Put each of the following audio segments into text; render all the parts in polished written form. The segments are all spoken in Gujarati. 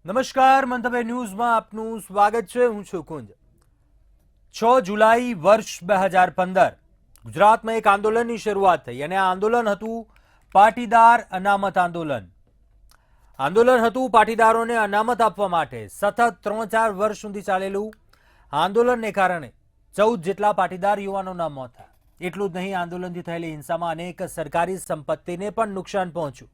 નમસ્કાર મંતવ્ય ન્યૂઝમાં આપનું સ્વાગત છે। હું છું કુંજ। 6 જુલાઈ વર્ષ 2015 ગુજરાતમાં એક આંદોલનની શરૂઆત થઈ અને આ આંદોલન હતું પાટીદાર અનામત આંદોલન। આંદોલન હતું પાટીદારોને અનામત આપવા માટે। સતત 3-4 વર્ષ સુધી ચાલેલું આંદોલનને કારણે 14 જેટલા પાટીદાર યુવાનોના મોત થયા। એટલું જ નહીં, આંદોલનથી થયેલી હિંસામાં અનેક સરકારી સંપત્તિને પણ નુકસાન પહોંચ્યું।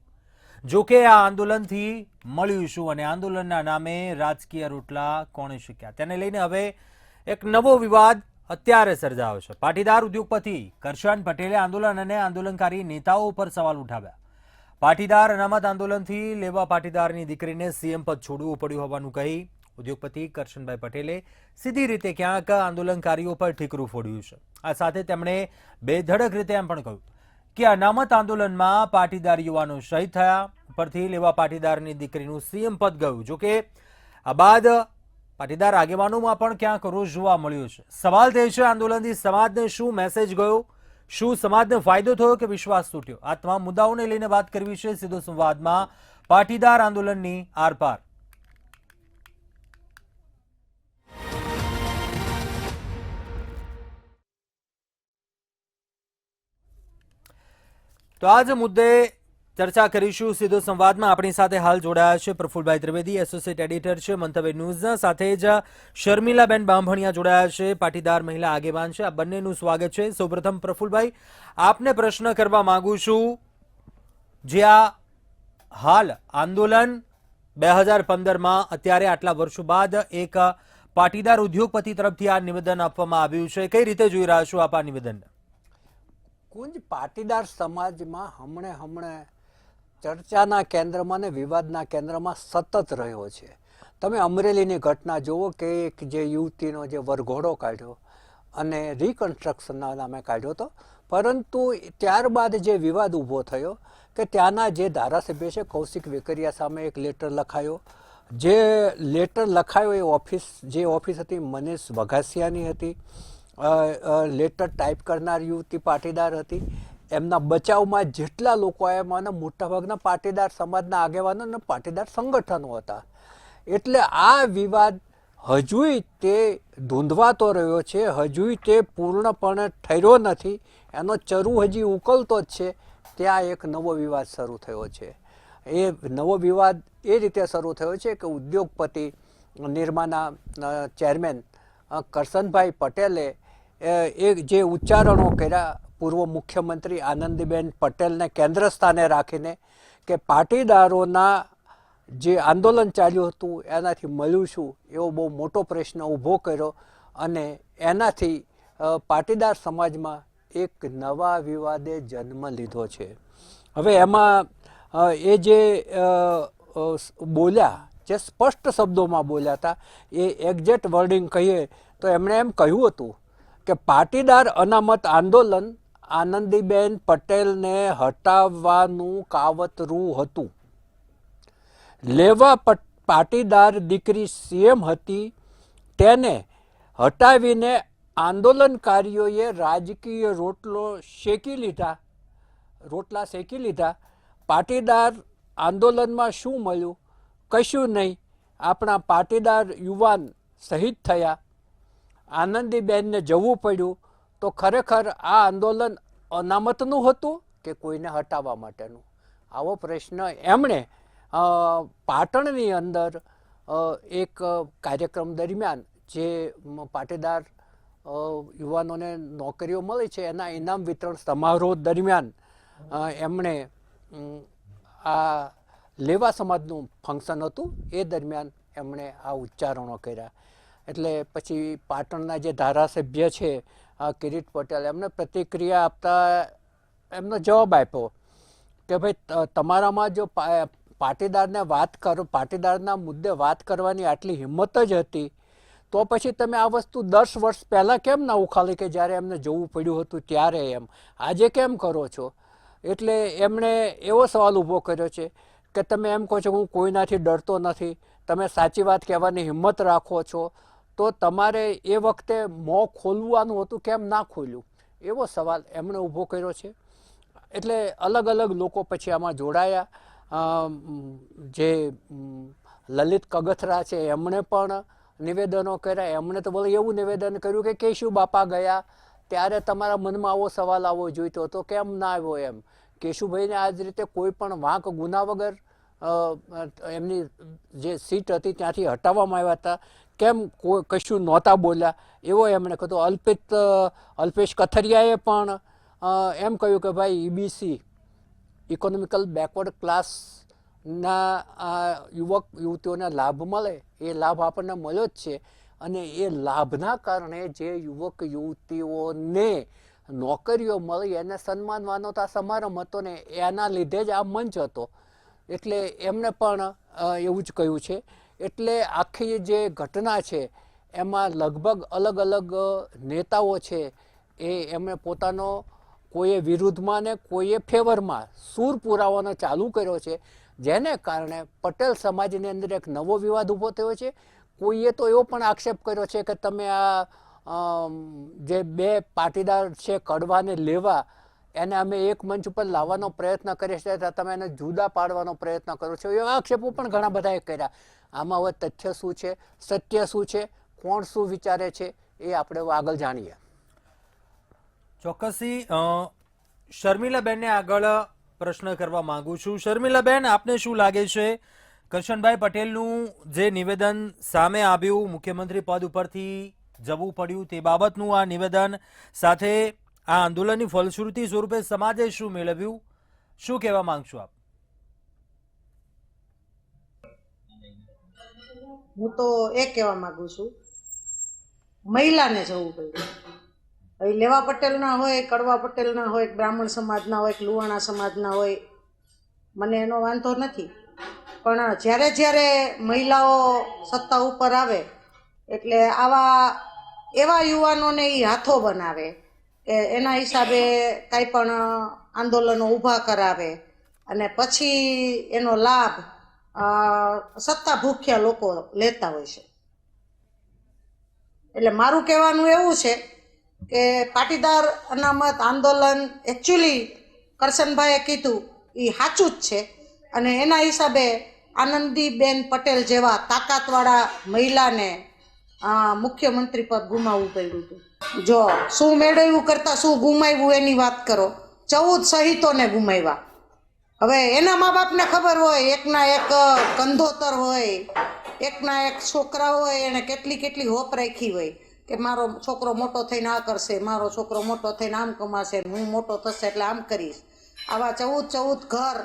જો કે આ આંદોલનથી મળ્યું શું અને આંદોલનના નામે રાજકીય રોટલા કોણે શીખ્યા, તેને લઈને હવે એક નવો વિવાદ અત્યારે સર્જાયો છે। પાટીદાર ઉદ્યોગપતિ કરશન પટેલે આંદોલન અને આંદોલનકારી નેતાઓ પર સવાલ ઉઠાવ્યા। પાટીદાર અનામત આંદોલનથી લેવા પાટીદારની દીકરીને સીએમ પદ છોડવું પડ્યું હોવાનું કહી ઉદ્યોગપતિ કરશનભાઈ પટેલે સીધી રીતે ક્યાંક આંદોલનકારીઓ પર ઠીકરું ફોડ્યું છે। આ સાથે તેમણે બેધડક રીતે એમ પણ કહ્યું કે અનામત આંદોલનમાં પાટીદાર યુવાનો શહીદ થયા, ઉપરથી લેવા પાટીદારની દીકરીનું સીએમ પદ ગયું। જોકે આ બાદ પાટીદાર આગેવાનોમાં પણ ક્યાંક રોષ જોવા મળ્યો છે। સવાલ તે છે, આંદોલનથી સમાજને શું મેસેજ ગયો, શું સમાજને ફાયદો થયો કે વિશ્વાસ તૂટ્યો? આ તમામ મુદ્દાઓને લઈને વાત કરવી છે સીધો સંવાદમાં પાટીદાર આંદોલનની આરપાર। તો આજ મુદ્દે ચર્ચા કરીશું સીધો સંવાદમાં। આપણી સાથે હાલ જોડાયા છે પ્રફુલભાઈ ત્રિવેદી, એસોસિએટ એડિટર છે મંતવ્ય ન્યૂઝના, સાથે જ શર્મિલાબેન બામભણિયા જોડાયા છે, પાટીદાર મહિલા આગેવાન છે। આ બંનેનું સ્વાગત છે। સૌપ્રથમ પ્રફુલભાઈ, આપને પ્રશ્ન કરવા માંગુ છું, જે આ હાલ આંદોલન 2015માં અત્યારે આટલા વર્ષો બાદ એક પાટીદાર ઉદ્યોગપતિ તરફથી આ નિવેદન આપવામાં આવ્યું છે, કઈ રીતે જોઈ રહ્યા છો આપ આ નિવેદનને? કુંજ, પાટીદાર સમાજમાં હમણે ચર્ચાના કેન્દ્રમાં ને વિવાદના કેન્દ્રમાં સતત રહ્યો છે। તમે અમરેલીની ઘટના જુઓ કે એક જે યુવતીનો જે વરઘોડો કાઢ્યો અને રિકન્સ્ટ્રક્શનના નામે કાઢ્યો હતો, પરંતુ ત્યારબાદ જે વિવાદ ઊભો થયો કે ત્યાંના જે ધારાસભ્ય છે કૌશિક વેકરિયા સામે એક લેટર લખાયો। જે લેટર લખાયો એ ઓફિસ હતી મનીષ વઘાસિયાની હતી। લેટર ટાઈપ કરનાર યુવતી પાટીદાર હતી। એમના બચાવમાં જેટલા લોકો આવ્યા એમાંના મોટાભાગના પાટીદાર સમાજના આગેવાનો અને પાટીદાર સંગઠનો હતા। એટલે આ વિવાદ હજુય તે ધૂંધવાતો રહ્યો છે, હજુય તે પૂર્ણપણે ઠર્યો નથી, એનો ચરુ હજી ઉકલતો જ છે। ત્યાં એક નવો વિવાદ શરૂ થયો છે। એ નવો વિવાદ એ રીતે શરૂ થયો છે કે ઉદ્યોગપતિ નિરમાના ચેરમેન કરશનભાઈ પટેલે જે ઉચ્ચારણો કર્યા પૂર્વ મુખ્યમંત્રી આનંદીબેન પટેલને કેન્દ્ર સ્થાને રાખીને કે પાટીદારોના જે આંદોલન ચાલ્યું હતું એનાથી મળ્યું શું, એવો બહુ મોટો પ્રશ્ન ઊભો કર્યો અને એનાથી પાટીદાર સમાજમાં એક નવા વિવાદે જન્મ લીધો છે। હવે એમાં એ જે બોલ્યા, જે સ્પષ્ટ શબ્દોમાં બોલ્યા હતા, એ એક્ઝેક્ટ વર્ડિંગ કહીએ તો એમણે એમ કહ્યું હતું કે પાટીદાર અનામત આંદોલન આનંદીબેન પટેલને હટાવવાનું કાવતરું હતું। લેવા પાટીદાર દીકરી સીએમ હતી, તેને હટાવીને આંદોલનકારીઓએ રાજકીય રોટલા શેકી લીધા। પાટીદાર આંદોલનમાં શું મળ્યું? કશું નહીં। આપણા પાટીદાર યુવાન શહીદ થયા, આનંદીબેનને જવું પડ્યું। તો ખરેખર આ આંદોલન અનામતનું હતું કે કોઈને હટાવવા માટેનું? આવો પ્રશ્ન એમણે પાટણની અંદર એક કાર્યક્રમ દરમિયાન જે પાટીદાર યુવાનોને નોકરીઓ મળી છે એના ઇનામ વિતરણ સમારોહ દરમિયાન એમણે આ લેવા સમાજનું ફંક્શન હતું એ દરમિયાન એમણે આ ઉચ્ચારણો કર્યા। એટલે પછી પાટણના જે ધારાસભ્ય છે કિરીટ પટેલ, એમને પ્રતિક્રિયા આપતા એમનો જવાબ આપ્યો કે ભાઈ તમારામાં જો પાટીદારના મુદ્દે વાત કરવાની આટલી હિંમત જ હતી તો પછી તમે આ વસ્તુ 10 વર્ષ પહેલાં કેમ ના ઉખાલી કે જ્યારે એમને જવું પડ્યું હતું ત્યારે? એમ આજે કેમ કરો છો? એટલે એમણે એવો સવાલ ઊભો કર્યો છે કે તમે એમ કહો છો હું કોઈનાથી ડરતો નથી, તમે સાચી વાત કહેવાની હિંમત રાખો છો, તો તમારે એ વખતે મોં ખોલવાનું હતું, કેમ ના ખોલ્યું? એવો સવાલ એમણે ઊભો કર્યો છે। એટલે અલગ અલગ લોકો પછી આમાં જોડાયા। જે લલિત કગથરા છે એમણે પણ નિવેદનો કર્યા. એમણે તો બોલે એવું નિવેદન કર્યું કે કેશુ બાપા ગયા ત્યારે તમારા મનમાં આવો સવાલ આવવો જોઈતો તો કેમ ના આવ્યો એમ. કેશુભાઈને આ જ રીતે કોઈ પણ વાંક ગુના વગર એમની જે સીટ હતી ત્યાંથી હટાવવામાં આવ્યા હતા, કેમ કશું નહોતા બોલ્યા એવો એમણે કહ્યું. અલ્પેશ કથરિયાએ પણ એમ કહ્યું કે ભાઈ ઈબીસી ઇકોનોમિકલ બેકવર્ડ ક્લાસના યુવક યુવતીઓને લાભ મળે એ લાભ આપણને મળ્યો જ છે, અને એ લાભના કારણે જે યુવક યુવતીઓને નોકરીઓ મળી એને સન્માન માનવતા સમારંભ હતો ને એના લીધે જ આ મંચ હતો. એટલે એમને પણ એવું જ કહ્યું છે. એટલે આખી જે ઘટના છે એમાં લગભગ અલગ અલગ નેતાઓ છે એ એમણે પોતાનો કોઈએ વિરુદ્ધમાં ને કોઈએ ફેવરમાં સૂર પુરાવાનો ચાલુ કર્યો છે, જેને કારણે પટેલ સમાજની અંદર એક નવો વિવાદ ઊભો થયો છે. કોઈએ તો એવો પણ આક્ષેપ કર્યો છે કે તમે આ જે બે પાટીદાર છે કડવાને લેવા એને અમે એક મંચ ઉપર લાવવાનો પ્રયત્ન કરીએ છીએ, તમે એને જુદા પાડવાનો પ્રયત્ન કરો છો, એવા આક્ષેપો પણ ઘણા બધાએ કર્યા. આમાં હવે તથ્ય શું છે, સત્ય શું છે, કોણ શું વિચારે છે એ આપણે આગળ જાણીએ. ચોક્કસથી શર્મિલાબેનને આગળ પ્રશ્ન કરવા માંગુ છું. શર્મિલાબેન, આપને શું લાગે છે કરશનભાઈ પટેલનું જે નિવેદન સામે આવ્યું, મુખ્યમંત્રી પદ ઉપરથી જવું પડ્યું તે બાબતનું આ નિવેદન સાથે આ આંદોલનની ફલશ્રુતિ સ્વરૂપે સમાજે શું મેળવ્યું, શું કહેવા માંગશો આપ? હું તો એ કહેવા માંગુ છું, મહિલાને જવું પડ્યું. હવે લેવા પટેલના હોય, કડવા પટેલના હોય, બ્રાહ્મણ સમાજના હોય, લુહાણા સમાજના હોય, મને એનો વાંધો નથી. પણ જ્યારે જ્યારે મહિલાઓ સત્તા ઉપર આવે એટલે એવા યુવાનોને એ હાથો બનાવે કે એના હિસાબે કાંઈ પણ આંદોલનો ઊભા કરાવે અને પછી એનો લાભ સત્તા ભૂખ્યા લોકો લેતા હોય છે. એટલે મારું કહેવાનું એવું છે કે પાટીદાર અનામત આંદોલન એકચ્યુઅલી કરશનભાઈએ કીધું એ સાચું જ છે, અને એના હિસાબે આનંદીબેન પટેલ જેવા તાકાતવાળા મહિલાને મુખ્યમંત્રી પદ ગુમાવવું પડ્યું હતું. જો શું મેળવ્યું કરતાં શું ગુમાવ્યું એની વાત કરો. 14 શહીદોને ગુમાવ્યા. હવે એના મા બાપને ખબર હોય, એકના એક કંધોતર હોય, એકના એક છોકરા હોય, એને કેટલી કેટલી હોપ રાખી હોય કે મારો છોકરો મોટો થઈને આ કરશે, મારો છોકરો મોટો થઈને આમ કમાશે, હું મોટો થશે એટલે આમ કરીશ. આવા 14 ઘર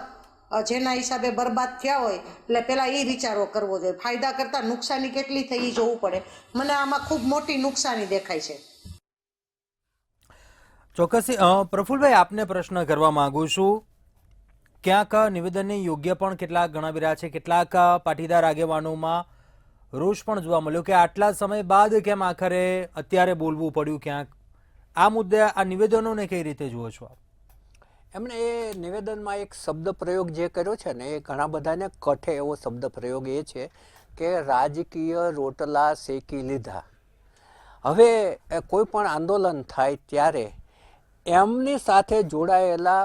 જેના હિસાબે બરબાદ થયા હોય એટલે પહેલાં એ વિચારો કરવો જોઈએ. ફાયદા કરતાં નુકસાની કેટલી થઈ એ જોવું પડે. મને આમાં ખૂબ મોટી નુકસાની દેખાય છે. ચોક્કસથી પ્રફુલભાઈ, આપને પ્રશ્ન કરવા માંગુ છું. ક્યાંક નિવેદનને યોગ્ય પણ કેટલાક ગણાવી રહ્યા છે, કેટલાક પાટીદાર આગેવાનોમાં રોષ પણ જોવા મળ્યો કે આટલા સમય બાદ કેમ આખરે અત્યારે બોલવું પડ્યું. ક્યાંક આ મુદ્દે આ નિવેદનોને કઈ રીતે જુઓ છો આપ? એમણે એ નિવેદનમાં એક શબ્દ પ્રયોગ જે કર્યો છે ને એ ઘણા બધાને કઠે એવો શબ્દ પ્રયોગ એ છે કે રાજકીય રોટલા શેકી લીધા. હવે કોઈ પણ આંદોલન થાય ત્યારે એમની સાથે જોડાયેલા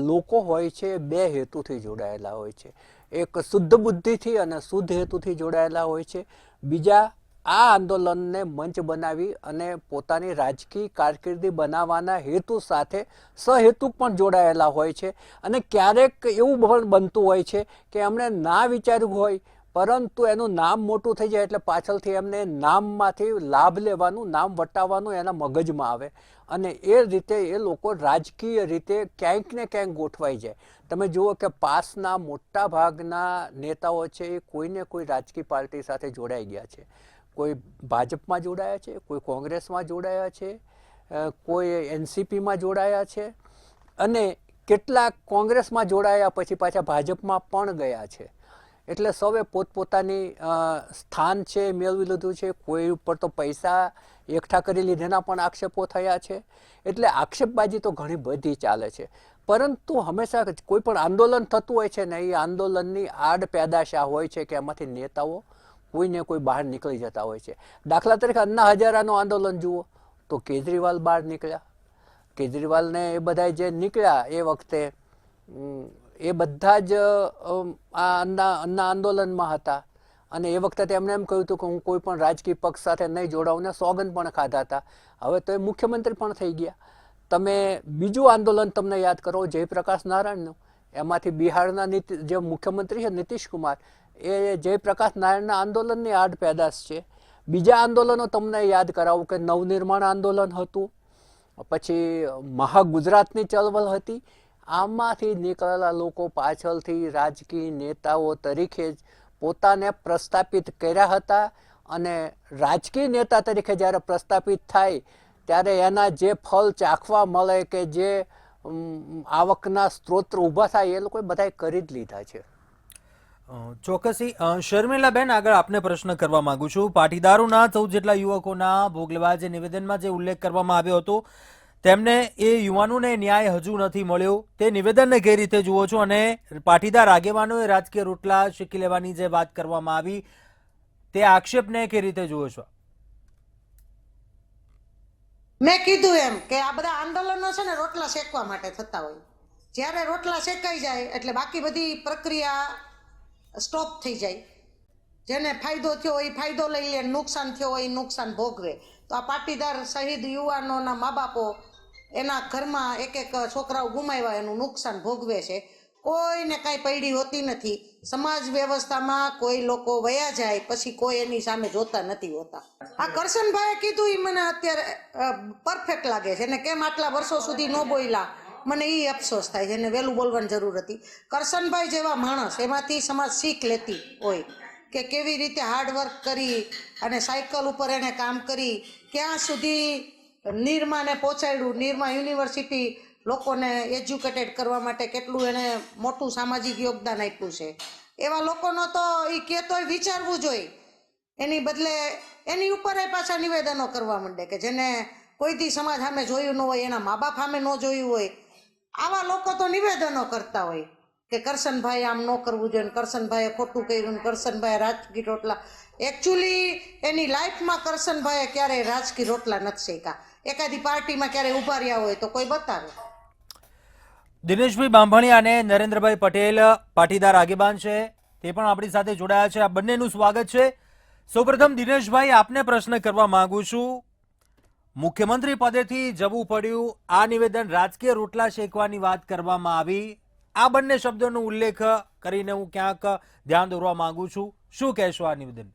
લોકો હોય છે, બે હેતુથી જોડાયેલા હોય છે. એક શુદ્ધ બુદ્ધિથી અને શુદ્ધ હેતુથી જોડાયેલા હોય છે. બીજા આ આંદોલનને મંચ બનાવી અને પોતાની રાજકીય કારકિર્દી બનાવવાના હેતુ સાથે સહેતુક પણ જોડાયેલા હોય છે. અને ક્યારેક એવું પણ બનતું હોય છે કે એમણે ના વિચાર્યું હોય પરંતુ એનું નામ મોટું થઈ જાય એટલે પાછળથી એમને નામમાંથી લાભ લેવાનું, નામ વટાવવાનું એના મગજમાં આવે અને એ રીતે એ લોકો રાજકીય રીતે ક્યાંક ને ક્યાંક ગોઠવાઈ જાય. તમે જુઓ કે પાસના મોટા ભાગના નેતાઓ છે એ કોઈને કોઈ રાજકીય પાર્ટી સાથે જોડાઈ ગયા છે. કોઈ ભાજપમાં જોડાયા છે, કોઈ કોંગ્રેસમાં જોડાયા છે, કોઈ એનસીપીમાં જોડાયા છે અને કેટલાક કોંગ્રેસમાં જોડાયા પછી પાછા ભાજપમાં પણ ગયા છે. એટલે સૌએ પોતપોતાની સ્થાન છે મેળવી લીધું છે. કોઈ ઉપર તો પૈસા એકઠા કરી લીધેના પણ આક્ષેપો થયા છે. એટલે આક્ષેપબાજી તો ઘણી બધી ચાલે છે. પરંતુ હંમેશા કોઈ પણ આંદોલન થતું હોય છે ને એ આંદોલનની આડ પેદાશા હોય છે કે એમાંથી નેતાઓ કોઈને કોઈ બહાર નીકળી જતા હોય છે. દાખલા તરીકે અન્ના હજારાનું આંદોલન જુઓ તો કેજરીવાલ બહાર નીકળ્યા. કેજરીવાલને એ બધા જે નીકળ્યા એ વખતે એ બધા જ આ અન્ના આંદોલનમાં હતા. અને એ વખતે એમણે એમ કહ્યું હતું કે હું કોઈ પણ રાજકીય પક્ષ સાથે નહીં જોડાઉં ને સોગંદ પણ ખાધા હતા. હવે તો એ મુખ્યમંત્રી પણ થઈ ગયા. તમે બીજું આંદોલન તમને યાદ કરો, જયપ્રકાશ નારાયણનું, એમાંથી બિહારના જે મુખ્યમંત્રી છે નીતિશ કુમાર, એ જયપ્રકાશ નારાયણના આંદોલનની આડ પેદાશ છે. બીજા આંદોલનો તમને યાદ કરાવું કે નવનિર્માણ આંદોલન હતું, પછી મહાગુજરાતની ચળવળ હતી. આમાંથી નીકળેલા લોકો પાછળથી રાજકીય નેતાઓ તરીકે જ પોતાને પ્રસ્થાપિત કર્યા હતા, અને રાજકીય નેતા તરીકે જ્યારે પ્રસ્થાપિત થાય ત્યારે એના જે ફળ ચાખવા મળે કે જે આવકના સ્ત્રોત ઊભા થાય એ લોકોએ બધાએ કરી જ લીધા છે. ચોક્કસી. શર્મિલાબેન, આગળ આપને પ્રશ્ન કરવા માંગુ છું. પાટીદારોના 14 જેટલા યુવકોના ભોગ લેવા જે નિવેદનમાં જે ઉલ્લેખ કરવામાં આવ્યો હતો, તેમને એ યુવાનોને ન્યાય હજુ નથી મળ્યો, તે નિવેદનને કઈ રીતે જુઓ છો? અને પાટીદાર આગેવાનોએ રાજકીય રોટલા શીખી લેવાની જે વાત કરવામાં આવી, તે આક્ષેપને કઈ રીતે જુઓ છો? મેં કીધું એમ કે આ બધા આંદોલનો છે ને રોટલા શેકવા માટે થતા હોય. જ્યારે રોટલા શેકાઈ જાય એટલે બાકી બધી પ્રક્રિયા સ્ટોપ થઈ જાય. જેને ફાયદો થયો હોય એ ફાયદો લઈ લે, નુકસાન થયો હોય એ નુકસાન ભોગવે. તો આ પાટીદાર શહીદ યુવાનોના મા બાપો એના ઘરમાં એક એક છોકરાઓ ગુમાવ્યા, એનું નુકસાન ભોગવે છે. કોઈને કાંઈ પૈડી હોતી નથી. સમાજ વ્યવસ્થામાં કોઈ લોકો વયા જાય પછી કોઈ એની સામે જોતા નથી હોતા. આ કરશનભાઈએ કીધું એ મને અત્યારે પરફેક્ટ લાગે છે. એને કેમ આટલા વર્ષો સુધી ન બોલ્યા, મને એ અફસોસ થાય છે. એને વહેલું બોલવાની જરૂર હતી. કરશનભાઈ જેવા માણસ, એમાંથી સમાજ શીખ લેતી હોય કે કેવી રીતે હાર્ડવર્ક કરી અને સાયકલ ઉપર એને કામ કરી ક્યાં સુધી નિરમાને પહોંચાડ્યું. નિરમા યુનિવર્સિટી લોકોને એજ્યુકેટેડ કરવા માટે કેટલું એને મોટું સામાજિક યોગદાન આપ્યું છે. એવા લોકોનો તો એ કહેતોય વિચારવું જોઈએ. એની બદલે એની ઉપર પાછા નિવેદનો કરવા માંડે કે જેને કોઈ દી સમાજ સામે જોયું ન હોય, એના મા બાપ સામે ન જોયું હોય. આવા લોકો તો નિવેદનો કરતા હોય કે કરશનભાઈ આમ ન કરવું જોઈએ, કરશનભાઈએ ખોટું કર્યું, કરશનભાઈએ રાજકીય રોટલા. એકચ્યુઅલી એની લાઈફમાં કરશનભાઈએ ક્યારેય રાજકીય રોટલા નથી શેકા. એકાદી પાર્ટીમાં ક્યારેય ઉભા રહ્યા હોય તો કોઈ બતાવે. દિનેશભાઈ બાંભણિયા અને નરેન્દ્રભાઈ પટેલ પાટીદાર આગેવાન છે, તે પણ આપણી સાથે જોડાયા છે. આ બંનેનું સ્વાગત છે. સૌપ્રથમ દિનેશભાઈ, આપને પ્રશ્ન કરવા માંગુ છું. મુખ્યમંત્રી પદેથી જવું પડ્યું, આ નિવેદન રાજકીય રોટલા શેકવાની વાત કરવામાં આવી. આ બંને શબ્દોનો ઉલ્લેખ કરીને હું ક્યાંક ધ્યાન દોરવા માંગુ છું. શું કહેશો આ નિવેદન?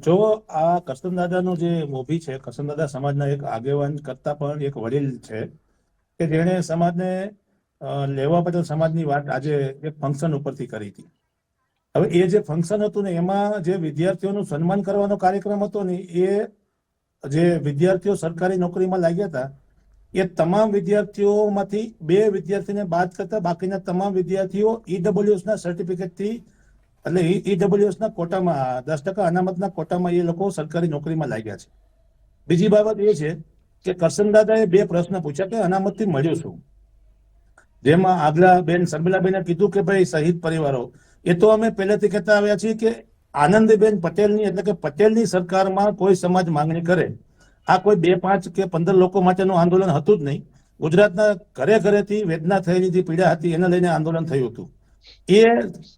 જો આ કરશનદાદાનું જે મોભી છે, કરશનદાદા સમાજના એક આગેવાન કરતા પણ એક વડીલ છે કે જેણે સમાજને લેવા બદલ સમાજની વાત આજે એક ફંક્શન ઉપરથી કરી હતી. હવે એ જે ફંક્શન હતું ને એમાં જે વિદ્યાર્થીઓનું સન્માન કરવાનો કાર્યક્રમ હતો ને, એ જે વિદ્યાર્થીઓ સરકારી નોકરીમાં લાગ્યા હતા એ તમામ વિદ્યાર્થીઓમાંથી 2 વિદ્યાર્થીને બાદ કરતા બાકીના તમામ વિદ્યાર્થીઓ ઈડબ્લ્યુએસના સર્ટિફિકેટથી, એટલે ઈડબ્લ્યુએસના કોટામાં 10% અનામતના કોટામાં એ લોકો સરકારી નોકરીમાં લાગ્યા છે. બીજી બાબત એ છે કે કરશનદાદાએ 2 પ્રશ્ન પૂછ્યા કે અનામતથી મળ્યું શું, જેમાં આગલા બેન શર્મિલાબેને કીધું કે ભાઈ શહીદ પરિવારો, એ તો અમે પહેલેથી કહેતા આવ્યા છીએ કે આનંદીબેન પટેલની એટલે કે પટેલની સરકારમાં કોઈ સમાજ માંગણી કરે, આ કોઈ 2, 5 કે 15 લોકો માટેનું આંદોલન હતું જ નહીં. ગુજરાતના ઘરે ઘરેથી વેદના થયેલી જે પીડા હતી એને લઈને આંદોલન થયું હતું. એ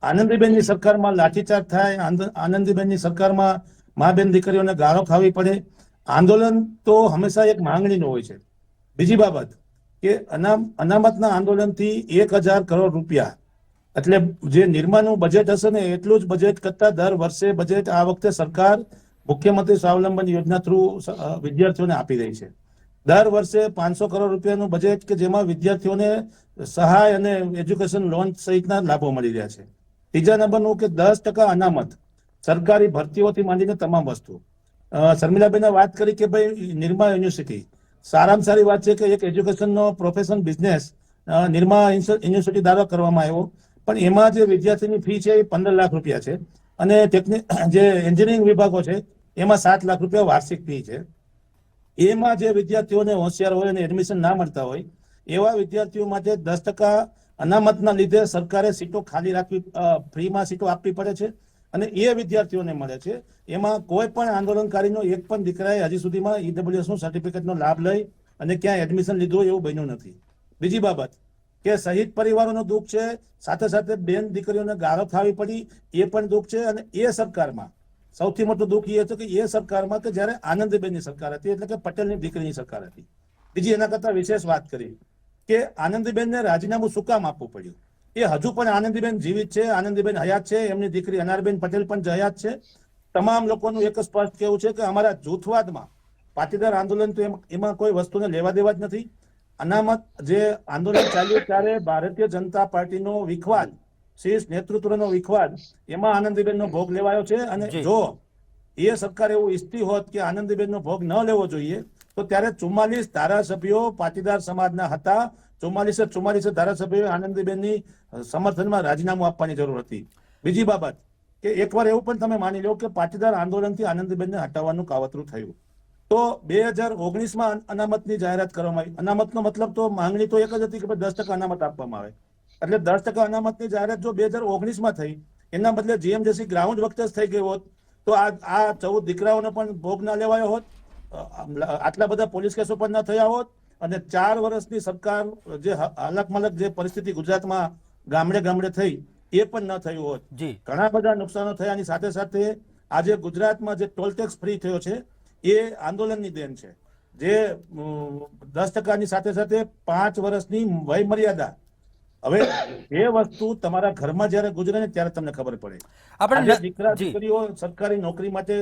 આનંદીબેનની સરકારમાં લાઠીચાર્જ થાય, આનંદીબેનની સરકારમાં મા બેન દીકરીઓને ગાળો ખાવી પડે. આંદોલન તો હંમેશા એક માંગણીનો હોય છે. બીજી બાબત કે અનામતના આંદોલનથી 1000 કરોડ રૂપિયા, એટલે જે નિર્માનું બજેટ હશે ને એટલું જ બજેટ કરતા દર વર્ષે બજેટ આ વખતે સરકાર મુખ્યમંત્રી સ્વાવલંબન યોજના થ્રુ વિદ્યાર્થીઓને આપી રહી છે. દર વર્ષે 500 કરોડ રૂપિયાનું બજેટ કે જેમાં વિદ્યાર્થીઓને સહાય અને એજ્યુકેશન લોન સહિતના લાભો મળી રહ્યા છે. ત્રીજા નંબરનું કે 10% અનામત સરકારી ભરતીઓથી માંડીને તમામ વસ્તુ. શર્મિલાબેને વાત કરી કે ભાઈ નિરમા યુનિવર્સિટી, સારામાં સારી વાત છે કે એક એજ્યુકેશનનો પ્રોફેશન બિઝનેસ નિરમા યુનિવર્સિટી દ્વારા કરવામાં આવ્યો, પણ એમાં જે વિદ્યાર્થીની ફી છે એ 15 લાખ રૂપિયા છે અને જે એન્જિનિયરિંગ વિભાગો છે એમાં 7 લાખ રૂપિયા વાર્ષિક ફી છે. એમાં જે વિદ્યાર્થીઓને હોશિયાર હોય અને એડમિશન ના મળતા હોય એવા વિદ્યાર્થીઓ માટે 10% અનામતના લીધે સરકારે સીટો ખાલી રાખવી, ફ્રીમાં સીટો આપવી પડે છે અને એ વિદ્યાર્થીઓને મળે છે. એમાં કોઈ પણ આંદોલનકારીનો એક પણ દીકરાએ હજી સુધીમાં ઈડબ્લ્યુએસનું સર્ટિફિકેટનો લાભ લઈ અને ક્યાં એડમિશન લીધું એવું બન્યું નથી. બીજી બાબત કે શહીદ પરિવારોનું દુઃખ છે, સાથે સાથે બેન દીકરીઓને ગાળો ખાવી પડી એ પણ દુઃખ છે. અને એ સરકારમાં સૌથી મોટું દુઃખ એ હતું કે એ સરકારમાં કે જ્યારે આનંદીબેનની સરકાર હતી, એટલે કે પટેલની દીકરીની સરકાર હતી. બીજી એના કરતા વિશેષ વાત કરી કે આનંદીબેનને રાજીનામું શું કામ આપવું પડ્યું. એ હજુ પણ આનંદીબેન જીવિત છે, આનંદીબેન હયાત છે, એમની દીકરી અનારબેન પટેલ પણ હયાત છે. તમામ લોકોનું એક સ્પષ્ટ કહેવું છે કે અમારા જૂથવાદમાં પાટીદાર આંદોલન તો એમાં કોઈ વસ્તુને લેવા દેવા જ નથી. અનામત જે આંદોલન ચાલ્યું ત્યારે ભારતીય જનતા પાર્ટીનો વિખવાદ, શીર્ષ નેતૃત્વનો વિખવાદ, એમાં આનંદીબેનનો ભોગ લેવાયો છે. અને જી. જો એ સરકાર એવું ઈચ્છતી હોત કે આનંદીબેનનો ભોગ ન લેવો જોઈએ તો ત્યારે 44 ધારાસભ્યો પાટીદાર સમાજના હતા. 44 ધારાસભ્યોએ આનંદીબેનની સમર્થનમાં રાજીનામું આપવાની જરૂર હતી. બીજી બાબત કે એકવાર એવું પણ તમે માની લો કે પાટીદાર આંદોલનથી આનંદીબેનને હટાવવાનું કાવતરું થયું તો 2019માં અનામતની જાહેરાત કરવામાં આવી. અનામતનો મતલબ તો માંગણી તો એક જ હતી કે 10% અનામત આપવામાં આવે. એટલે 10% અનામતની જાહેરાત જો 2019માં થઈ, એના બદલે જીએમડીસી ગ્રાઉન્ડ વખતે જ થઈ ગઈ હોત તો આ 14 દીકરાઓનો પણ ભોગ ના લેવાયો હોત, આટલા બધા પોલીસ કેસો પણ ન થયા હોત, અને 4 વર્ષની સરકાર જે હાલક જે પરિસ્થિતિ ગુજરાતમાં ગામડે ગામડે થઈ એ પણ ન થયું હોત. જી. ઘણા બધા નુકસાનો થયાની સાથે સાથે આજે ગુજરાતમાં જે ટોલ ટેક્સ ફ્રી થયો છે એ આંદોલનની દેન છે. જે 10%ની સાથે સાથે 5 વર્ષની વય મર્યાદા, હવે એ વસ્તુ તમારા ઘરમાં જયારે ગુજરે ને ત્યારે તમને ખબર પડે. આપણે આજે દીકરા જી. દીકરીઓ સરકારી નોકરી માટે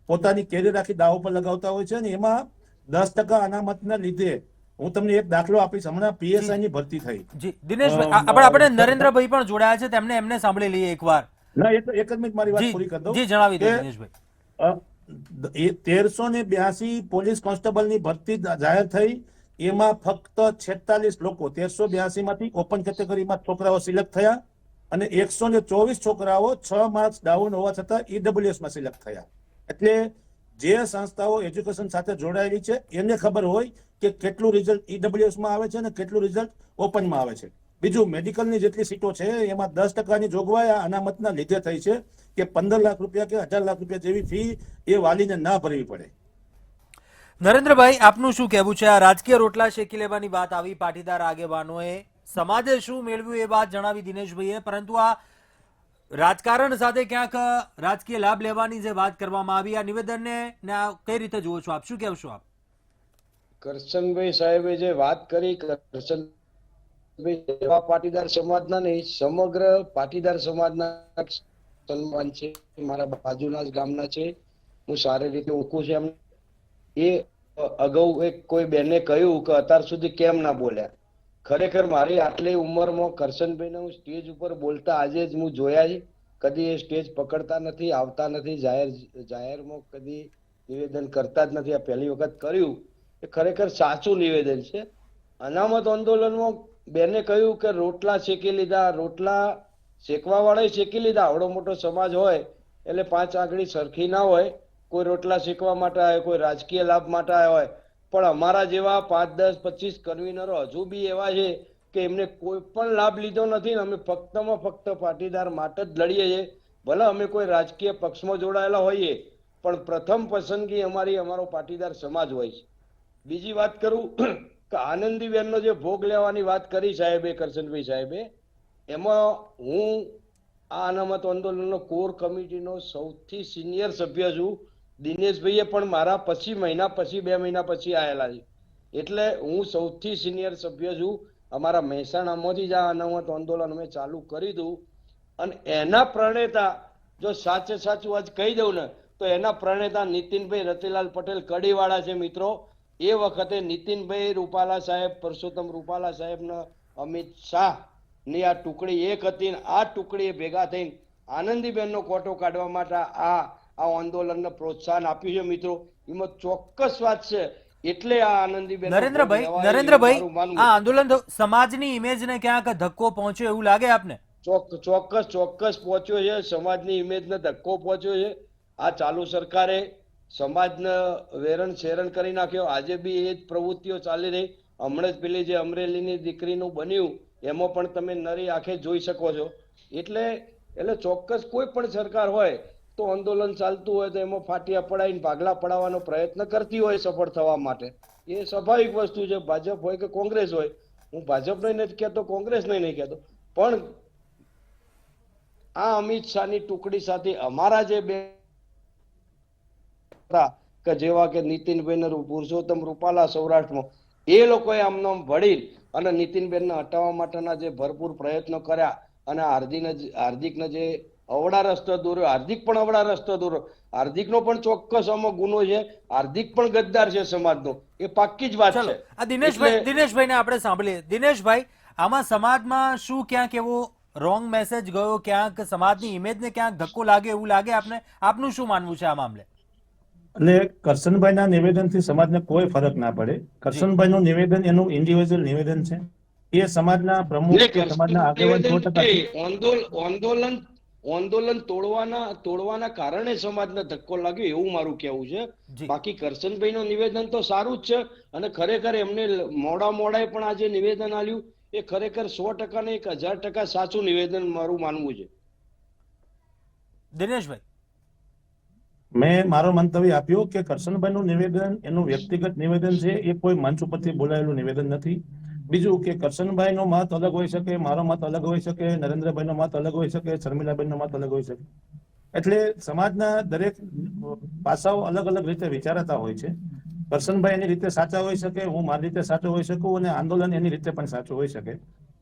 પોતાની કેરિયર રાખી દાવ પર લગાવતા હોય છે, અને એમાં 10% અનામતના લીધે હું તમને એક દાખલો આપીશ. હમણાં પીએસઆઈ ની ભરતી થઈ. જી દિનેશભાઈ, આપણે નરેન્દ્રભાઈ પણ જોડાયા છે, તેમને એમને સાંભળી લઈએ એકવાર. ના, એક જ મિનિટ મારી વાત જી પૂરી કરી દઉં. જી જણાવી દો કે, દિનેશભાઈ. 1382 પોલીસ કોન્સ્ટેબલની ભરતી જાહેર થઈ. એમાં ફક્ત 46 લોકો 1382 માંથી ઓપન કેટેગરીમાં છોકરાઓ સિલેક્ટ થયા, અને 124 છોકરાઓ 6 માર્ક્સ ડાઉન હોવા છતાં ઈડબ્લ્યુએસ માં સિલેક્ટ થયા. એટલે જે સંસ્થાઓ એજ્યુકેશન સાથે જોડાયેલી છે એને ખબર હોય કે કેટલું રિઝલ્ટ ઈડબ્લ્યુએસ માં આવે છે અને કેટલું રિઝલ્ટ ઓપનમાં આવે છે. બીજું, મેડિકલની જેટલી સીટો છે એમાં 10%ની જોગવાઈ આ અનામતના લીધે થઈ છે કે 15 લાખ રૂપિયા કે 18 લાખ રૂપિયા જેવી ફી એ વાલીને ના ભરવી પડે. નરેન્દ્રભાઈ, આપનું શું કહેવું છે? આ રાજકીય રોટલા શેકી લેવાની વાત આવી પાટીદાર આગેવાનોએ, સમાજે શું મેળવ્યું એ વાત જણાવી દિનેશભાઈએ, પરંતુ આ રાજકારણ સાથે ક્યાંક રાજકીય લાભ લેવાની જે વાત કરવામાં આવી, આ નિવેદનને કઈ રીતે જુઓ છો આપ? શું કહેશો આપ? કરશનભાઈ સાહેબે જે વાત કરી, કરશનભાઈ પાટીદાર સમાજના નહીં, સમગ્ર પાટીદાર સમાજના સન્માન છે. મારા બાજુના જ ગામના છે, હું સારી રીતે ઓળખું છું એમ. એ અગાઉ કોઈ બેને કહ્યું કે અત્યાર સુધી કેમ ના બોલ્યા. ખરેખર મારી આટલી ઉંમરમાં કરશનભાઈને હું સ્ટેજ ઉપર બોલતા આજે જ હું જોયા છે. કદી એ સ્ટેજ પકડતા નથી, આવતા નથી, જાહેરમાં કદી નિવેદન કરતા જ નથી. આ પહેલી વખત કર્યું. એ ખરેખર સાચું નિવેદન છે. અનામત આંદોલનમાં બેને કહ્યું કે રોટલા શેકી લીધા, રોટલા શેકવા વાળા શેકી લીધા. આવડો મોટો સમાજ હોય એટલે 5 આંગળી સરખી ના હોય. કોઈ રોટલા શેકવા માટે આવે, કોઈ રાજકીય લાભ માટે આવ્યા હોય, પણ અમારા જેવા 5, 10, 25 કન્વીનરો હજુ બી એવા છે કે એમને કોઈ પણ લાભ લીધો નથી. અમે ફક્ત પાટીદાર માટે જ લડીએ છીએ. ભલે અમે કોઈ રાજકીય પક્ષમાં જોડાયેલા હોઈએ, પણ પ્રથમ પસંદગી અમારો પાટીદાર સમાજ હોય છે. બીજી વાત કરું કે આનંદીબેનનો જે ભોગ લેવાની વાત કરી સાહેબે, કરશનભાઈ સાહેબે, એમાં હું આ અનામત આંદોલનનો કોર કમિટીનો સૌથી સિનિયર સભ્ય છું. દિનેશભાઈએ પણ મારા પછી 2 મહિના પછી આવેલા છે, એટલે હું સૌથી સિનિયર સભ્ય છું. અમારા મહેસાણામાંથી જ આ અનામત આંદોલન અમે ચાલુ કરી દઉં, અને એના પ્રણેતા, જો સાચું આજ કહી દઉં ને તો એના પ્રણેતા નીતિનભાઈ રતિલાલ પટેલ કડીવાળા છે. મિત્રો, એ વખતે નીતિનભાઈ રૂપાલા સાહેબ, પરસોત્તમ રૂપાલા સાહેબ ને અમિત શાહ ની આ ટુકડી એક હતી. આ ટુકડીએ ભેગા થઈને આનંદીબેનનો કોટો કાઢવા માટે આ આંદોલનને પ્રોત્સાહન આપ્યું છે. મિત્રો, એમાં ચોક્કસ વાત છે. એટલે આ આનંદીબેન, નરેન્દ્રભાઈ, આ આંદોલન સમાજની ઇમેજને ક્યાંક ધક્કો પહોંચ્યો એવું લાગે આપને? ચોક્કસ પહોંચ્યો છે. સમાજની ઇમેજને ધક્કો પહોંચ્યો છે. આ ચાલુ સરકારે સમાજને વેરણ શેરણ કરી નાખ્યો. આજે બી એ જ પ્રવૃત્તિઓ ચાલી રહી. હમણાં જ પેલી જે અમરેલીની દીકરીનું બન્યું એમાં પણ તમે નરી આંખે જોઈ શકો છો. એટલે ચોક્કસ કોઈ પણ સરકાર હોય તો આંદોલન ચાલતું હોય તો એમાં ફાટિયા પડાવીને ભાગલા પડાવવાનો પ્રયત્ન કરતી હોય સફળ થવા માટે. એ સ્વાભાવિક વસ્તુ છે. ભાજપ હોય કે કોંગ્રેસ હોય, હું ભાજપને નથી કહેતો, કોંગ્રેસને નહીં કહેતો, પણ આ અમિત શાહની ટુકડી સાથે અમારા જે બે હતા કે જેવા કે નીતિનભાઈ ને પુરુષોત્તમ રૂપાલા સૌરાષ્ટ્રમાં, એ લોકોએ આમનો વડીલ અને નીતિનબેનને હટાવવા માટેના જે ભરપૂર પ્રયત્નો કર્યા અને હાર્દિકને જે અવળા રસ્તો દોર્યો, હાર્દિક પણ અવળા રસ્તો દોર્યો. હાર્દિકનો પણ ચોક્કસ આમાં ગુનો છે. હાર્દિક પણ ગદ્દાર છે સમાજનો, એ પાક્કી જ વાત ચલો છે. આ દિનેશભાઈને આપણે સાંભળીએ. દિનેશભાઈ, આમાં સમાજમાં શું ક્યાંક એવો રોંગ મેસેજ ગયો, ક્યાંક સમાજની ઇમેજને ક્યાંક ધક્કો લાગે એવું લાગે આપને? આપનું શું માનવું છે આ મામલે? એટલે કરશનભાઈના નિવેદનથી સમાજને કોઈ ફરક ના પડે. કરશનભાઈનું નિવેદન એનું ઇન્ડિવિજ્યુઅલ નિવેદન છે. એ સમાજના પ્રમુખ કે સમાજના આગેવાન 100% આંદોલન તોડવાના કારણે સમાજને ધક્કો લાગ્યો એવું મારું કહેવું છે. જી. બાકી કરશનભાઈનું નિવેદન તો સારું જ છે અને ખરેખર એમને મોડાએ પણ આ જે નિવેદન આલ્યું એ ખરેખર 100% ને 1000% સાચું નિવેદન મારું માનવું છે. દિનેશભાઈ, મેં મારો મંતવ્ય આપ્યું કે કરશનભાઈનું નિવેદન એનું વ્યક્તિગત નિવેદન છે. એ કોઈ મંચ ઉપરથી બોલાયેલું નિવેદન નથી. બીજું કે કરશનભાઈનો મત અલગ હોઈ શકે, મારો મત અલગ હોઈ શકે, નરેન્દ્રભાઈનો મત અલગ હોઈ શકે, શર્મિલાબેનનો મત અલગ હોઈ શકે. એટલે સમાજના દરેક પાસાઓ અલગ અલગ રીતે વિચારાતા હોય છે. કરશનભાઈ એની રીતે સાચા હોઈ શકે, હું મારી રીતે સાચો હોઈ શકું અને આંદોલન એની રીતે પણ સાચું હોઈ શકે.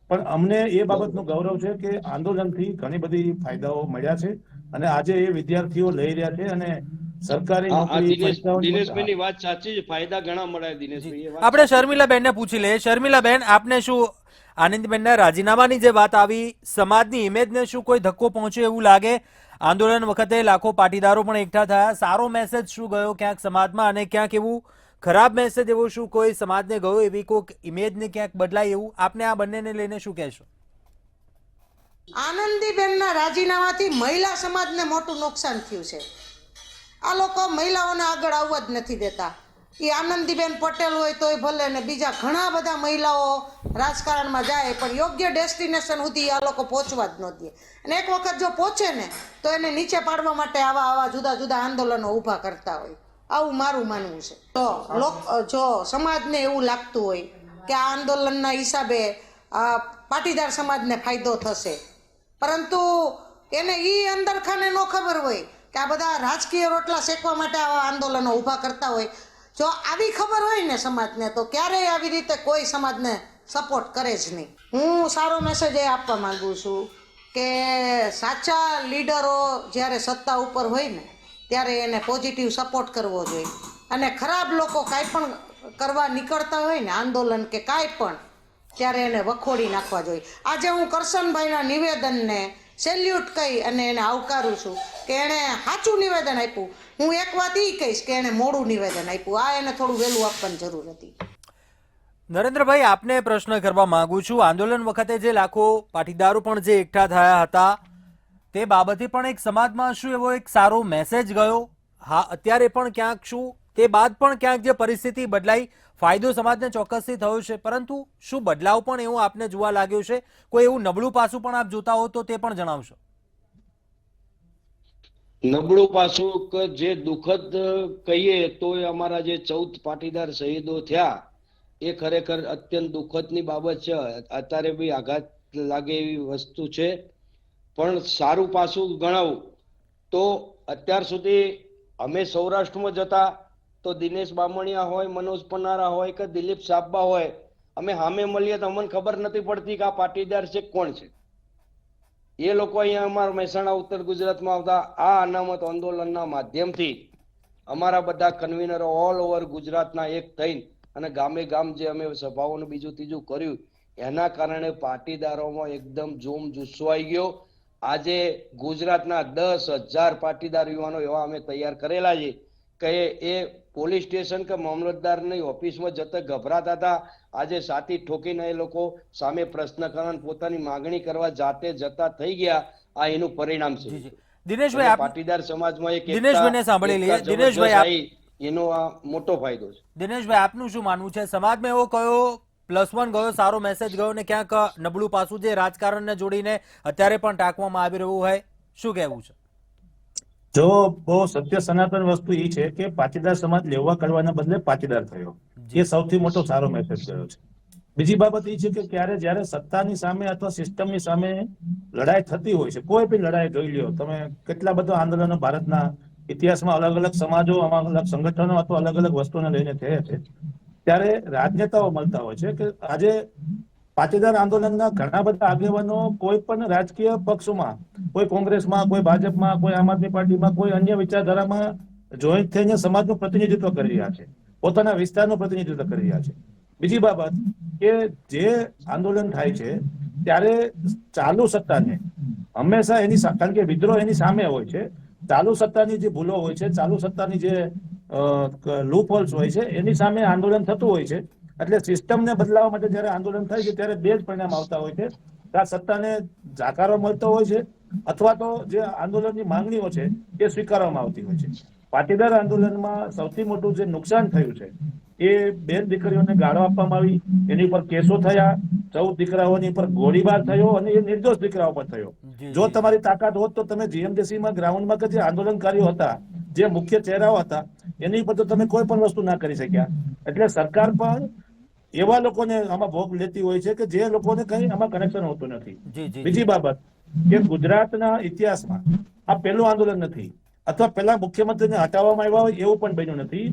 પણ અમને એ બાબતનું ગૌરવ છે કે આંદોલનથી ઘણી બધી ફાયદાઓ મળ્યા છે અને આજે એ વિદ્યાર્થીઓ લઈ રહ્યા છે અને સરકારી નોકરી દિનેશભાઈની વાત સાચી છે, ફાયદા ઘણા મળ્યા દિનેશભાઈ. એ વાત આપણે શર્મિલાબેનને પૂછી લઈએ. શર્મિલાબેન, આપને શું આનંદીબેનના રાજીનામાની જે વાત આવી, સમાજની ઇમેજને શું કોઈ ધક્કો પહોંચ્યો એવું લાગે? આંદોલન વખતે લાખો પાટીદારો પણ એકઠા થયા, સારો મેસેજ શું ગયો ક્યાંક સમાજમાં અને ક્યાંક એવું ખરાબ મેસેજ એવો શું કોઈ સમાજને ગયો, એવી કોઈક ઇમેજને ક્યાંક બદલાય એવું? આપને આ બંનેને લઈને શું કહેશો? આનંદીબેનના રાજીનામાથી મહિલા સમાજને મોટું નુકસાન થયું છે. આ લોકો મહિલાઓને આગળ આવવા જ નથી દેતા. એ આનંદીબેન પટેલ હોય તોય ભલે ને બીજા ઘણા બધા મહિલાઓ રાજકારણમાં જાય પણ યોગ્ય ડેસ્ટિનેશન સુધી આ લોકો પહોંચવા જ ન દે. અને એક વખત જો પહોંચે ને તો એને નીચે પાડવા માટે આવા જુદા જુદા આંદોલનો ઊભા કરતા હોય. આવું મારું માનવું છે. જો સમાજને એવું લાગતું હોય કે આ આંદોલનના હિસાબે પાટીદાર સમાજને ફાયદો થશે, પરંતુ એને એ અંદર ખાને ન ખબર હોય કે આ બધા રાજકીય રોટલા શેકવા માટે આવા આંદોલનો ઊભા કરતા હોય. જો આવી ખબર હોય ને સમાજને તો ક્યારેય આવી રીતે કોઈ સમાજને સપોર્ટ કરે જ નહીં. હું સારો મેસેજ એ આપવા માંગુ છું કે સાચા લીડરો જ્યારે સત્તા ઉપર હોય ને ત્યારે એને પોઝિટિવ સપોર્ટ કરવો જોઈએ અને ખરાબ લોકો કાંઈ પણ કરવા નીકળતા હોય ને આંદોલન કે કાંઈ પણ, ત્યારે એને વખોડી નાખવા જોઈએ. આજે હું કરશનભાઈના નિવેદનને સેલ્યુટ કહી અને એને આવકારું છું કે એણે સાચું નિવેદન આપ્યું. હું એક વાત એ કહીશ કે એણે મોડું નિવેદન આપ્યું. આ એને થોડું વહેલું આપવાની જરૂર હતી. નરેન્દ્રભાઈ, આપને પ્રશ્ન કરવા માંગુ છું. આંદોલન વખતે જે લાખો પાટીદારો પણ જે એકઠા થયા હતા તે બાબતે પણ એક સમાજમાં શું એવો એક સારો મેસેજ ગયો? હા, અત્યારે પણ ક્યાંક શું તે બાદ પણ ક્યાંક જે પરિસ્થિતિ બદલાઈ, ફાયદો સમાજને ચોક્કસથી થયો છે, પરંતુ શું બદલાવ પણ એવું આપને જોવા લાગ્યું છે? કોઈ એવું નબળું પાસું પણ આપ જોતા હો તો તે પણ જણાવશો. નબળું પાસું કે જે દુઃખદ કહીએ તો અમારા જે 14 પાટીદાર શહીદો થયા એ ખરેખર અત્યંત દુઃખદની બાબત છે. અત્યારે બી આઘાત લાગે એવી વસ્તુ છે. પણ સારું પાસું ગણાવું તો અત્યાર સુધી અમે સૌરાષ્ટ્રમાં જતા તો દિનેશ બામણિયા હોય, મનોજ પનારા હોય કે દિલીપ સાબા હોય, અમે સામે મળીએ તો અમને ખબર નથી પડતી કે આ પાટીદાર છે કોણ છે. એ લોકો અહીંયા અમારા મહેસાણા ઉત્તર ગુજરાતમાં આવતા આ અનામત આંદોલનના માધ્યમથી અમારા બધા કન્વીનરો ઓલ ઓવર ગુજરાતના એક થઈને અને ગામે ગામ જે અમે સભાઓનું બીજું ત્રીજું કર્યું એના કારણે પાટીદારોમાં એકદમ જોમ જુસ્સો આવી ગયો. આજે ગુજરાતના 10,000 પાટીદાર યુવાનો એવા અમે તૈયાર કરેલા છે કે એ પોલીસ સ્ટેશન કે મામલતદારની ઓફિસમાં જતા ગભરાતા હતા. આજે સાથી ઠોકીને એ લોકો સામે પ્રશ્ન કરવાની પોતાની માંગણી કરવા જાતે જતા થઈ ગયા. આ એનું પરિણામ છે. દિનેશભાઈ, પાટીદાર સમાજમાં એક દિનેશભાઈને સાંભળી લઈએ. દિનેશભાઈ, એનો આ મોટો ફાયદો છે. દિનેશભાઈ, આપનું શું માનવું છે? સમાજમાં એવો કયો +1 ગયો, સારો મેસેજ ગયો ને ક્યાંક નબળું પાસું જે રાજકારણને જોડીને અત્યારે પણ ટાંકવામાં આવી રહ્યું હોય, શું કહેવું છે? જો બહુ સત્ય સનાતન વસ્તુ એ છે કે પાટીદાર સમાજ લેવા કરવાના બદલે પાટીદાર થયો, એ સૌથી મોટો સારો મેસેજ ગયો છે. બીજી બાબત એ છે કે જ્યારે સત્તાની સામે અથવા સિસ્ટમની સામે લડાઈ થતી હોય છે, કોઈ પણ લડાઈ જોઈ લ્યો તમે, કેટલા બધા આંદોલનો ભારતના ઇતિહાસમાં અલગ અલગ સમાજો, અલગ અલગ સંગઠનો અથવા અલગ અલગ વસ્તુને લઈને થયા છે, ત્યારે રાજનેતાઓ મળતા હોય છે કે આજે પાટીદાર આંદોલનના ઘણા બધા આગેવાનો કોઈ પણ રાજકીય પક્ષમાં, કોઈ કોંગ્રેસમાં, કોઈ ભાજપમાં, કોઈ આમ આદમી પાર્ટીમાં, કોઈ અન્ય વિચારધારામાં જોઈન્ટ થઈને સમાજનું પ્રતિનિધિત્વ કરી રહ્યા છે, પોતાના વિસ્તારનું પ્રતિનિધિત્વ કરી રહ્યા છે. બીજી બાબત કે જે આંદોલન થાય છે ત્યારે ચાલુ સત્તાને હંમેશા કારણ કે વિદ્રોહ એની સામે હોય છે, ચાલુ સત્તાની જે ભૂલો હોય છે, ચાલુ સત્તાની જે લૂપ હોલ્સ હોય છે, એની સામે આંદોલન થતું હોય છે. એટલે સિસ્ટમને બદલાવવા માટે જયારે આંદોલન થાય છે ત્યારે બે જ પરિણામ આવતા હોય છે, કે આ સત્તાને જાકારો મળતો હોય છે અથવા તો જે આંદોલનની માંગણીઓ છે એ સ્વીકારવામાં આવતી હોય છે. પાટીદાર આંદોલનમાં સૌથી મોટું જે નુકસાન થયું છે એ બેન દીકરીઓને ગાળો આપવામાં આવી, એની ઉપર કેસો થયા, 14 દીકરાઓની ઉપર ગોળીબાર થયો અને એ નિર્દોષ દીકરાઓ પર થયો. જો તમારી તાકાત હોત તો તમે જીએમડીસી માં ગ્રાઉન્ડમાં કે જે આંદોલનકારીઓ હતા, જે મુખ્ય ચહેરાઓ હતા, એની ઉપર તો તમે કોઈ પણ વસ્તુ ના કરી શક્યા. એટલે સરકાર પણ એવા લોકોને આમાં ભોગ લેતી હોય છે કે જે લોકોને કઈ આમાં કનેક્શન હોતું નથી. બીજી બાબત કે ગુજરાતના ઇતિહાસમાં આ પહેલું આંદોલન નથી, અથવા પહેલા મુખ્યમંત્રીને હટાવવામાં આવ્યા હોય એવું પણ બન્યું નથી.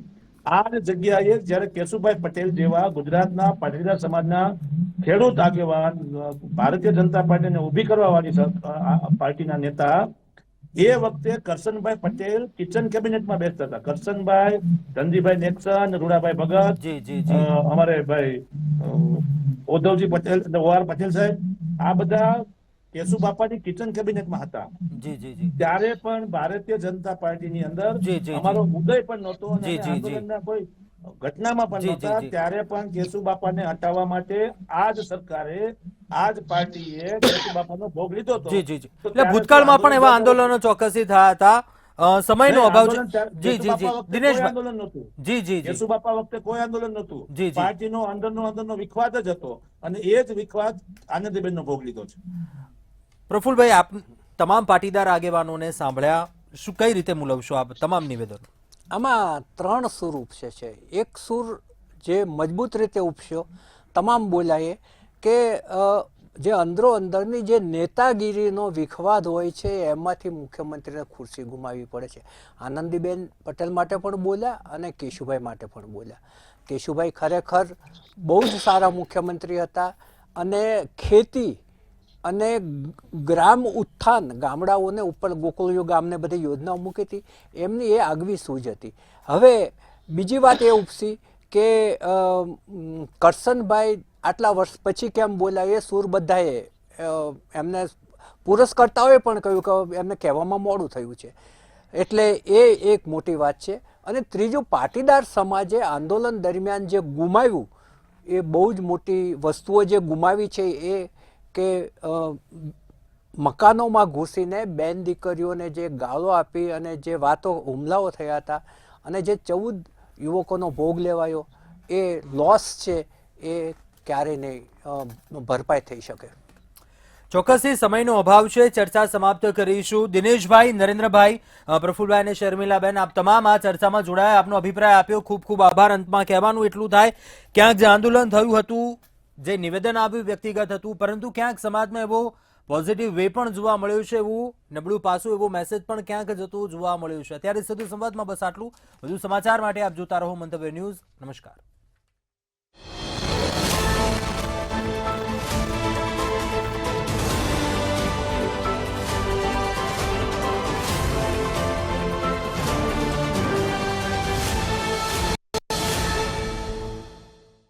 આ જગ્યાએ જયારે કેશુભાઈ પટેલ જેવા ગુજરાતના પાટીદાર સમાજના ખેડૂત આગેવાન, ભારતીય જનતા પાર્ટીને ઉભી કરવા વાળી પાર્ટીના નેતા, એ વખતે કરશનભાઈ પટેલ કિચન કેબિનેટમાં બેસતા હતા. કરશનભાઈ, ધનજીભાઈ નેક્સન, રૂડાભાઈ ભગત, અમારે ભાઈ ઉદ્ધવજી પટેલ, OR પટેલ સાહેબ, આ બધા કેશુ બાપાની કિચન કેબિનેટમાં હતા. ત્યારે પણ ભારતીય જનતા પાર્ટીની અંદર અમારો ઉદય પણ નહોતો અને આંદોલનના કોઈ ઘટનામાં પણ નહોતા. ત્યારે પણ કેશુ બાપાને હટાવવા માટે આ જ સરકારે, આ જ પાર્ટીએ કેશુ બાપાનો ભોગ લીધો હતો. એટલે ભૂતકાળમાં પણ એવા આંદોલનો ચોક્કસથી થયા હતા. સમયનો અભાવ છે. દિનેશભાઈ, આંદોલન નહોતું. જી કેશુ બાપા વખતે કોઈ આંદોલન નહોતું. પાર્ટીનો અંદરનો વિખવાદ જ હતો અને એ જ વિખવાદ આનંદીબેનનો ભોગ લીધો છે. પ્રફુલભાઈ, આપ તમામ પાટીદાર આગેવાનોને સાંભળ્યા, શું કઈ રીતે મૂલવશો આપ તમામ નિવેદનો? આમાં 3 સૂર ઉપસે છે. એક સૂર જે મજબૂત રીતે ઉપસ્યો, તમામ બોલાય કે જે અંદરની જે નેતાગીરીનો વિખવાદ હોય છે એમાંથી મુખ્યમંત્રીને ખુરશી ગુમાવવી પડે છે. આનંદીબેન પટેલ માટે પણ બોલ્યા અને કેશુભાઈ માટે પણ બોલ્યા. કેશુભાઈ ખરેખર બહુ જ સારા મુખ્યમંત્રી હતા અને ખેતી અને ગ્રામ ઉત્થાન, ગામડાઓને ઉપર ગોકુળિયો ગામને બધી યોજનાઓ મૂકી હતી, એમની એ આગવી સૂઝ હતી. હવે બીજી વાત એ ઉપસી કે કરશનભાઈ આટલા વર્ષ પછી કેમ બોલ્યા, એ સૂર બધાએ એમને પુરસ્કર્તાઓએ પણ કહ્યું કે એમને કહેવામાં મોડું થયું છે. એટલે એ એક મોટી વાત છે. અને ત્રીજું, પાટીદાર સમાજે આંદોલન દરમિયાન જે ગુમાવ્યું એ બહુ જ મોટી વસ્તુઓ જે ગુમાવી છે એ કે મકાનોમાં ઘૂસીને બેન દીકરીઓને જે ગાળો આપી અને જે હુમલાઓ થયા હતા અને જે 14 યુવકોનો ભોગ લેવાયો, એ લોસ છે એ ક્યારે નહીં ભરપાઈ થઈ શકે. ચોક્કસથી સમયનો અભાવ છે, ચર્ચા સમાપ્ત કરીશું. દિનેશભાઈ, નરેન્દ્રભાઈ, પ્રફુલભાઈ અને શર્મિલાબેન, આપ તમામ આ ચર્ચામાં જોડાયા, આપનો અભિપ્રાય આપ્યો, ખૂબ ખૂબ આભાર. અંતમાં કહેવાનું એટલું થાય, ક્યાંક જે આંદોલન થયું હતું, જે નિવેદન આવ્યું વ્યક્તિગત હતું, પરંતુ ક્યાંક સમાજમાં એવો પોઝિટિવ વે પણ જોવા મળ્યું છે, એવું નબળું પાસું, એવો મેસેજ પણ ક્યાંક જતું જોવા મળ્યું છે. અત્યારે સીધું સંવાદમાં બસ આટલું. વધુ સમાચાર માટે આપ જોતા રહો મંતવ્ય ન્યૂઝ. નમસ્કાર.